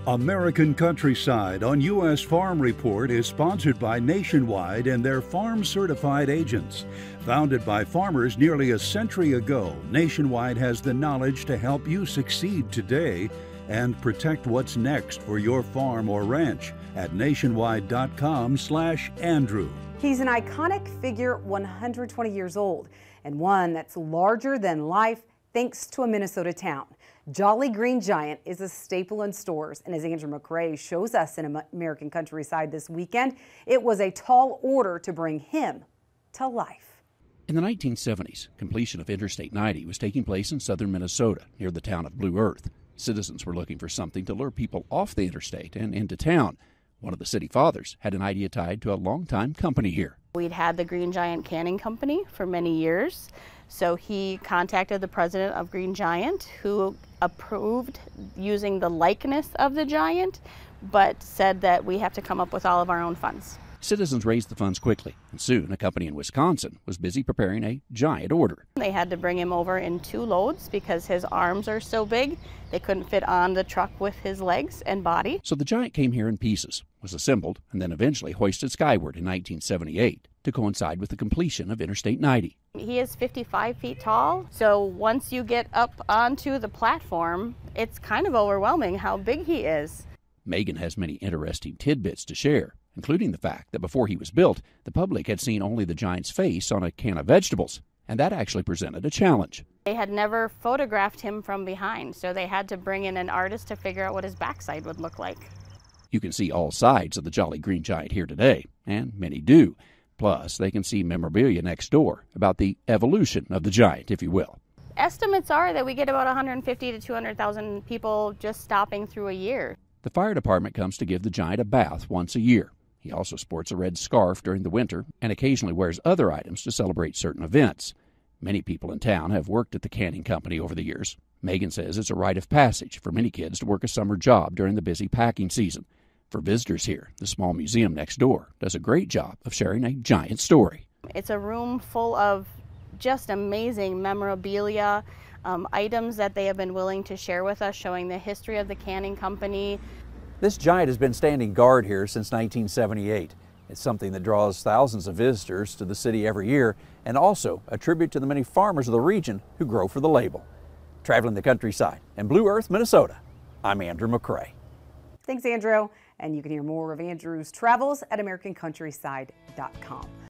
American Countryside on U.S. Farm Report is sponsored by Nationwide and their farm-certified agents. Founded by farmers nearly a century ago, Nationwide has the knowledge to help you succeed today and protect what's next for your farm or ranch at nationwide.com/Andrew. He's an iconic figure, 120 years old, and one that's larger than life thanks to a Minnesota town. Jolly Green Giant is a staple in stores, and as Andrew McCray shows us in American Countryside this weekend, it was a tall order to bring him to life. In the 1970s, completion of Interstate 90 was taking place in southern Minnesota near the town of Blue Earth. Citizens were looking for something to lure people off the interstate and into town. One of the city fathers had an idea tied to a longtime company here. We'd had the Green Giant Canning Company for many years, so he contacted the president of Green Giant, who approved using the likeness of the giant, but said that we have to come up with all of our own funds. Citizens raised the funds quickly, and soon a company in Wisconsin was busy preparing a giant order. They had to bring him over in 2 loads because his arms are so big, they couldn't fit on the truck with his legs and body. So the giant came here in pieces, was assembled, and then eventually hoisted skyward in 1978 to coincide with the completion of Interstate 90. He is 55 feet tall, so once you get up onto the platform, it's kind of overwhelming how big he is. Megan has many interesting tidbits to share, including the fact that before he was built, the public had seen only the giant's face on a can of vegetables, and that actually presented a challenge. They had never photographed him from behind, so they had to bring in an artist to figure out what his backside would look like. You can see all sides of the Jolly Green Giant here today, and many do. Plus, they can see memorabilia next door about the evolution of the giant, if you will. Estimates are that we get about 150 to 200,000 people just stopping through a year. The fire department comes to give the giant a bath once a year. He also sports a red scarf during the winter and occasionally wears other items to celebrate certain events. Many people in town have worked at the canning company over the years. Megan says it's a rite of passage for many kids to work a summer job during the busy packing season. For visitors here, the small museum next door does a great job of sharing a giant story. It's a room full of just amazing memorabilia, items that they have been willing to share with us, showing the history of the canning company. This giant has been standing guard here since 1978. It's something that draws thousands of visitors to the city every year, and also a tribute to the many farmers of the region who grow for the label. Traveling the countryside in Blue Earth, Minnesota, I'm Andrew McCray. Thanks, Andrew. And you can hear more of Andrew's travels at AmericanCountryside.com.